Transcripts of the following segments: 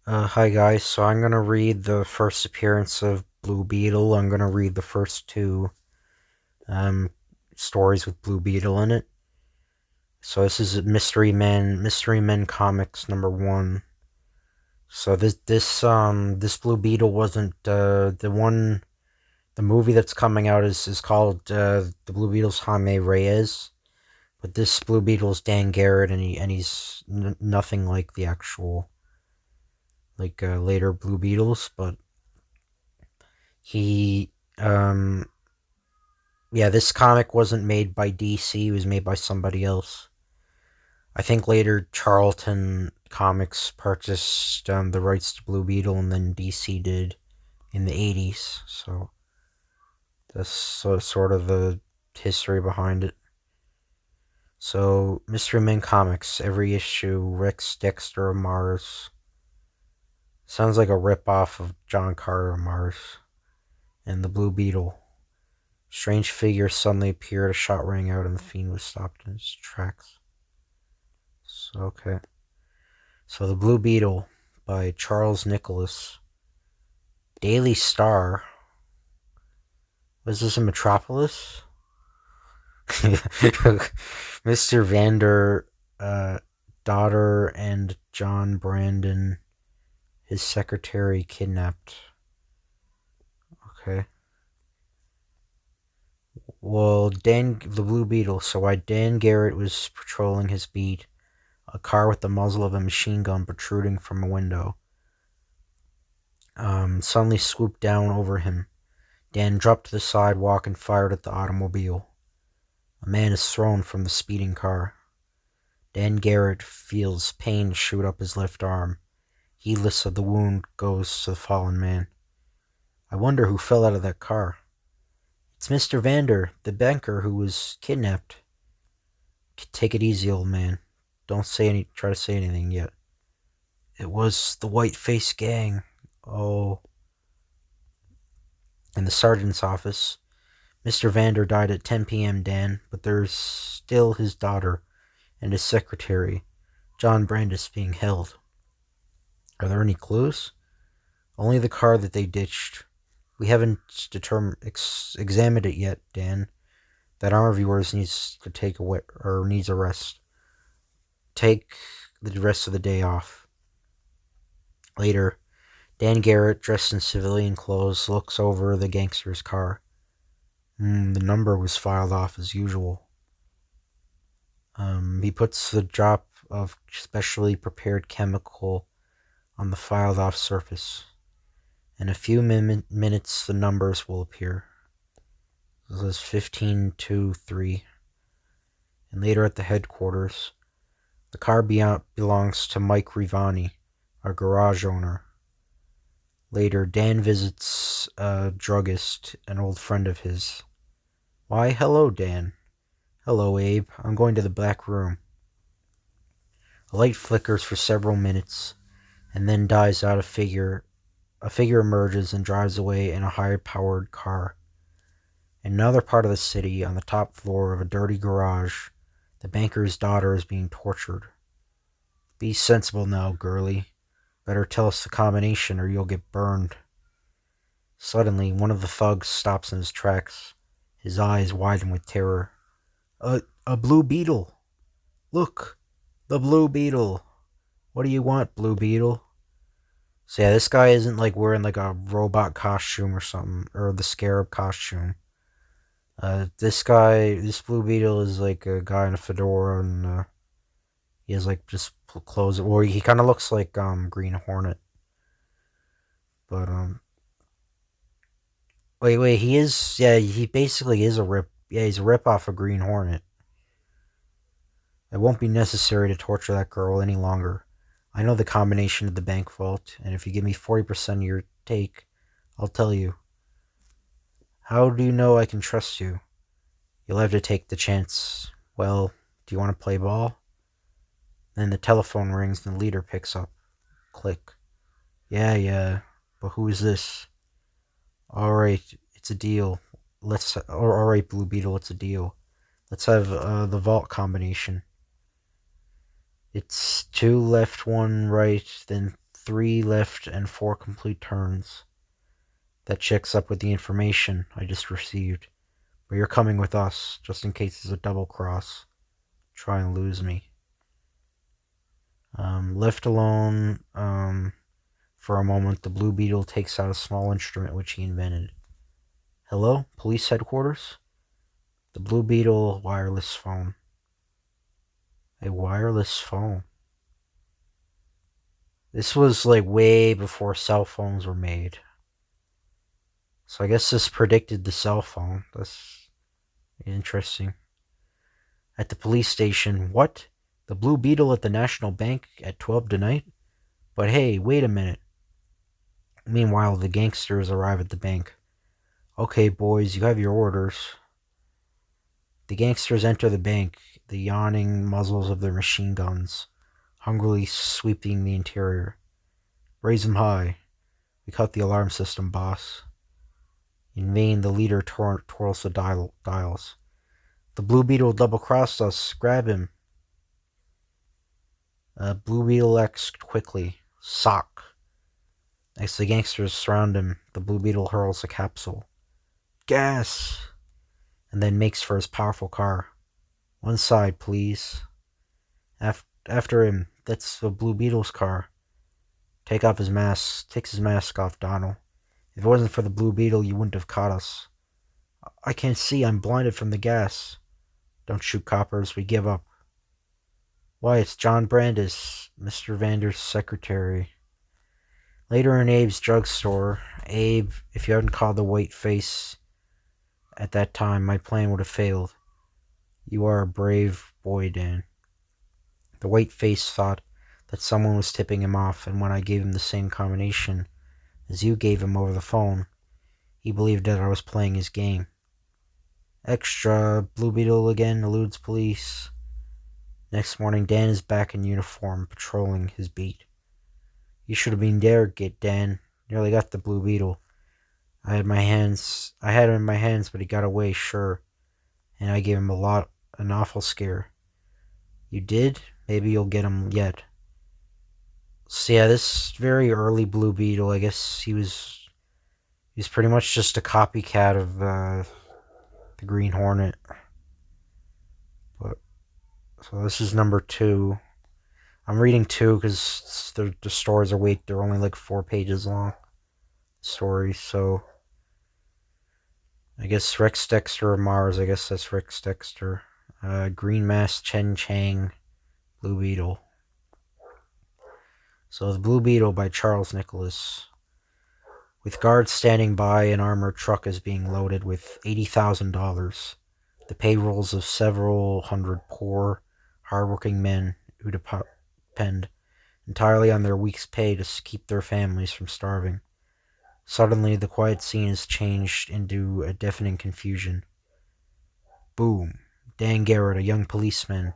Hi guys, so I'm gonna read the first appearance of Blue Beetle. I'm gonna read the first two um, stories with Blue Beetle in it. So this is Mystery Men Comics #1. So this Blue Beetle wasn't the movie that's coming out is called the Blue Beetle's Jaime Reyes, but this Blue Beetle is Dan Garrett and he's nothing like the actual later Blue Beetles, but he yeah, this comic wasn't made by DC, it was made by somebody else. I think later Charlton Comics purchased the rights to Blue Beetle, and then DC did in the 80s. So that's sort of the history behind it. So, Mystery Men Comics, every issue, Rex Dexter of Mars. Sounds like a rip-off of John Carter of Mars. And the Blue Beetle. Strange figure suddenly appeared, a shot rang out, and the fiend was stopped in his tracks. Okay. So The Blue Beetle by Charles Nicholas. Daily Star. Was this in Metropolis? Mr. Vander, daughter, and John Brandon, his secretary, kidnapped. Okay. Well, the Blue Beetle. So while Dan Garrett was patrolling his beat, a car with the muzzle of a machine gun protruding from a window suddenly swooped down over him. Dan dropped to the sidewalk and fired at the automobile. A man is thrown from the speeding car. Dan Garrett feels pain shoot up his left arm. Heedless of the wound, goes to the fallen man. I wonder who fell out of that car. It's Mr. Vander, the banker who was kidnapped. Take it easy, old man. Don't try to say anything yet. It was the white-faced gang. Oh. In the sergeant's office, Mr. Vander died at 10 p.m., Dan, but there's still his daughter and his secretary, John Brandis, being held. Are there any clues? Only the car that they ditched. We haven't examined it yet, Dan. That armor of yours needs to needs a rest. Take the rest of the day off. Later, Dan Garrett, dressed in civilian clothes, looks over the gangster's car. The number was filed off as usual. He puts the drop of specially prepared chemical on the filed off surface. In a few minutes, the numbers will appear. This is 1523. And later at the headquarters, the car belongs to Mike Rivani, a garage owner. Later, Dan visits a druggist, an old friend of his. Why, hello, Dan. Hello, Abe. I'm going to the back room. A light flickers for several minutes, and then dies out. A figure emerges and drives away in a high-powered car. In another part of the city, on the top floor of a dirty garage, the banker's daughter is being tortured. Be sensible now, girlie. Better tell us the combination or you'll get burned. Suddenly, one of the thugs stops in his tracks. His eyes widen with terror. A Blue Beetle! Look! The Blue Beetle! What do you want, Blue Beetle? So yeah, this guy isn't like wearing like a robot costume or something, or the Scarab costume. This Blue Beetle is like a guy in a fedora, and he has like just clothes. Well, he kind of looks like Green Hornet, but wait, he basically is a rip. Yeah, he's a rip off of Green Hornet. It won't be necessary to torture that girl any longer. I know the combination of the bank vault, and if you give me 40% of your take, I'll tell you. How do you know I can trust you? You'll have to take the chance. Well, do you want to play ball? Then the telephone rings and the leader picks up. Click. Yeah, but who is this? Alright, it's a deal. Alright, Blue Beetle, it's a deal. Let's have the vault combination. It's 2 left, 1 right, then 3 left and 4 complete turns. That checks up with the information I just received. But you're coming with us, just in case there's a double cross. Try and lose me. Left alone for a moment, the Blue Beetle takes out a small instrument which he invented. Hello? Police headquarters? The Blue Beetle wireless phone. A wireless phone. This was like way before cell phones were made. So I guess this predicted the cell phone. That's interesting. At the police station, what? The Blue Beetle at the National Bank at 12 tonight? But hey, wait a minute. Meanwhile, the gangsters arrive at the bank. Okay, boys, you have your orders. The gangsters enter the bank, the yawning muzzles of their machine guns, hungrily sweeping the interior. Raise 'em high. We cut the alarm system, boss. In vain, the leader twirls the dials. The Blue Beetle double-crossed us. Grab him. Blue Beetle acts quickly. Sock. As the gangsters surround him, the Blue Beetle hurls a capsule. Gas! And then makes for his powerful car. One side, please. After him. That's the Blue Beetle's car. Takes his mask off, Donald. If it wasn't for the Blue Beetle, you wouldn't have caught us. I can't see. I'm blinded from the gas. Don't shoot, coppers. We give up. Why, it's John Brandis, Mr. Vander's secretary. Later in Abe's drugstore, Abe, if you hadn't called the white face at that time, my plan would have failed. You are a brave boy, Dan. The white face thought that someone was tipping him off, and when I gave him the same combination as you gave him over the phone, he believed that I was playing his game. Extra, Blue Beetle again eludes police. Next morning, Dan is back in uniform, patrolling his beat. You should have been there, Dan. Nearly got the Blue Beetle. I had him in my hands, but he got away, sure. And I gave him an awful scare. You did? Maybe you'll get him yet. So yeah, this very early Blue Beetle, I guess he's pretty much just a copycat of the Green Hornet. But so this is number 2. I'm reading 2 because the stories they're only like 4 pages long. Stories, so I guess Rex Dexter of Mars. I guess that's Rex Dexter. Green Mask Chen Chang, Blue Beetle. So The Blue Beetle by Charles Nicholas. With guards standing by, an armored truck is being loaded with $80,000. The payrolls of several hundred poor, hardworking men who depend entirely on their week's pay to keep their families from starving. Suddenly, the quiet scene is changed into a deafening confusion. Boom! Dan Garrett, a young policeman,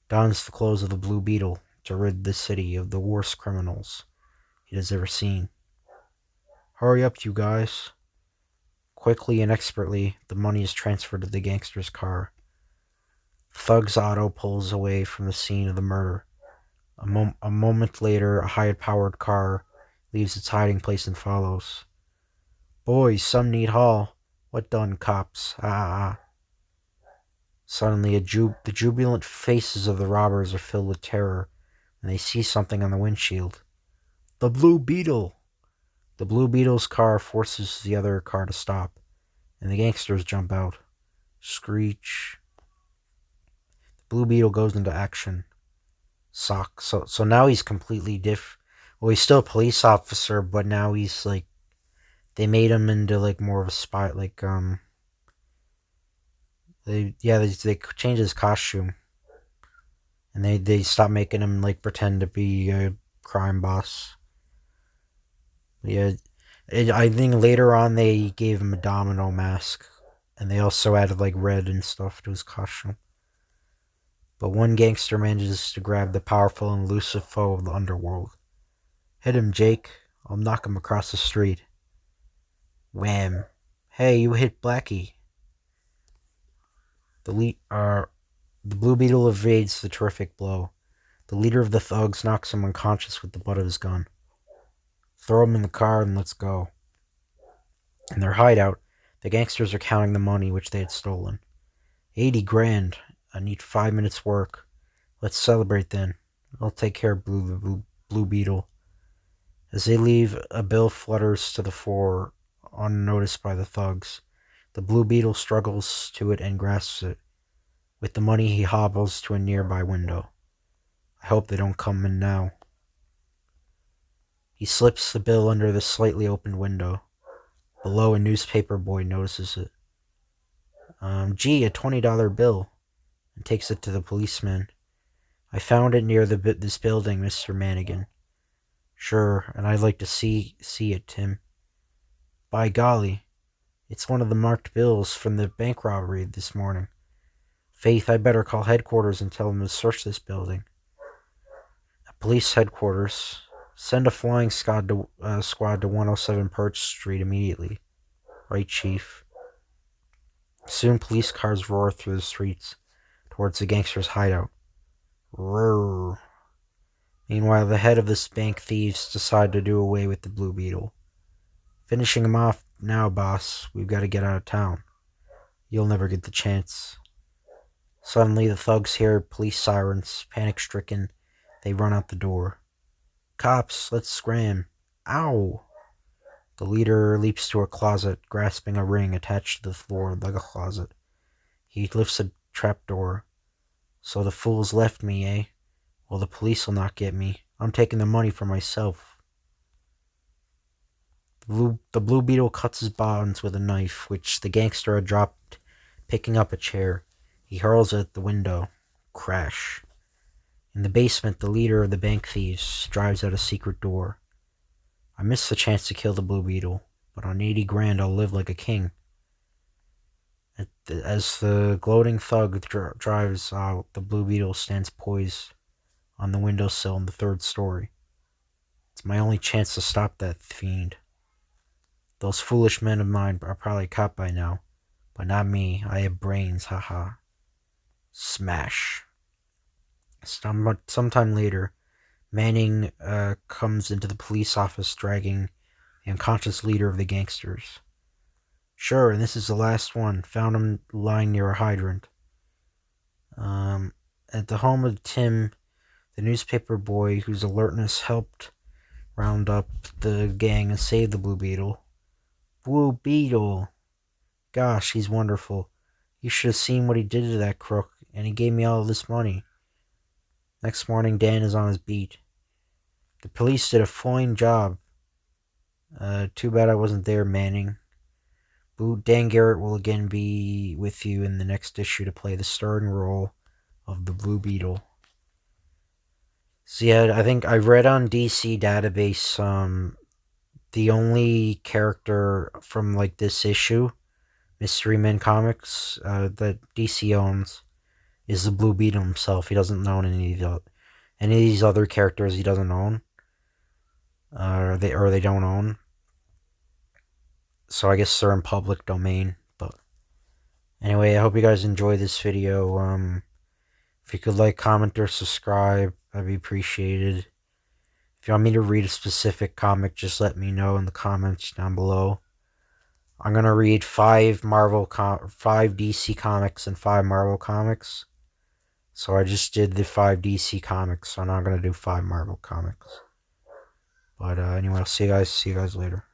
dons the clothes of the Blue Beetle to rid the city of the worst criminals it has ever seen. Hurry up, you guys. Quickly and expertly, the money is transferred to the gangster's car. Thug's auto pulls away from the scene of the murder. A moment later, a high-powered car leaves its hiding place and follows. Boys, some need haul. What done, cops? Ah. Suddenly, the jubilant faces of the robbers are filled with terror, and they see something on the windshield. The Blue Beetle! The Blue Beetle's car forces the other car to stop, and the gangsters jump out. Screech. The Blue Beetle goes into action. Sock. So now he's completely well, he's still a police officer, but now he's like, they made him into like more of a spy, like they changed his costume, and they stopped making him like pretend to be a crime boss. Yeah, I think later on they gave him a domino mask, and they also added like red and stuff to his costume. But one gangster manages to grab the powerful and elusive foe of the underworld. Hit him, Jake. I'll knock him across the street. Wham. Hey, you hit Blackie. The Blue Beetle evades the terrific blow. The leader of the thugs knocks him unconscious with the butt of his gun. Throw them in the car and let's go. In their hideout, the gangsters are counting the money which they had stolen. 80 grand. I need 5 minutes work. Let's celebrate then. I'll take care of Blue Beetle. As they leave, a bill flutters to the floor, unnoticed by the thugs. The Blue Beetle struggles to it and grasps it. With the money, he hobbles to a nearby window. I hope they don't come in now. He slips the bill under the slightly opened window. Below, a newspaper boy notices it. Gee, a $20 bill, and takes it to the policeman. I found it near this building, Mr. Manigan. Sure, and I'd like to see it, Tim. By golly, it's one of the marked bills from the bank robbery this morning. Faith, I better call headquarters and tell them to search this building. At police headquarters, send a flying squad to 107 Perch Street immediately. Right, Chief. Soon police cars roar through the streets towards the gangsters' hideout. Roar. Meanwhile, the head of this bank thieves decide to do away with the Blue Beetle. Finishing him off now, boss. We've got to get out of town. You'll never get the chance. Suddenly, the thugs hear police sirens. Panic-stricken, they run out the door. Cops, let's scram. Ow! The leader leaps to a closet, grasping a ring attached to the floor like a closet. He lifts a trapdoor. So the fools left me, eh? Well, the police will not get me. I'm taking the money for myself. The Blue Beetle cuts his bonds with a knife, which the gangster had dropped, picking up a chair. He hurls it at the window. Crash. In the basement, the leader of the bank thieves drives out a secret door. I missed the chance to kill the Blue Beetle, but on 80 grand I'll live like a king. As the gloating thug drives out, the Blue Beetle stands poised on the windowsill in the 3rd story. It's my only chance to stop that fiend. Those foolish men of mine are probably caught by now, but not me. I have brains, haha. Smash. Sometime later, Manning comes into the police office dragging the unconscious leader of the gangsters. Sure, and this is the last one. Found him lying near a hydrant. At the home of Tim, the newspaper boy whose alertness helped round up the gang and save the Blue Beetle. Blue Beetle! Gosh, he's wonderful. You should have seen what he did to that crook, and he gave me all of this money. Next morning, Dan is on his beat. The police did a fine job. Too bad I wasn't there, Manning. Dan Garrett will again be with you in the next issue to play the starring role of the Blue Beetle. So yeah, I think I read on DC Database, the only character from like this issue, Mystery Men Comics, that DC owns, is the Blue Beetle himself. He doesn't own any of these other characters. He doesn't own, or they don't own. So I guess they're in public domain. But anyway, I hope you guys enjoy this video. If you could like, comment, or subscribe, that'd be appreciated. If you want me to read a specific comic, just let me know in the comments down below. I'm gonna read 5 DC comics and 5 Marvel comics. So I just did the 5 DC comics, so now I'm gonna do 5 Marvel comics. But anyway, I'll see you guys later.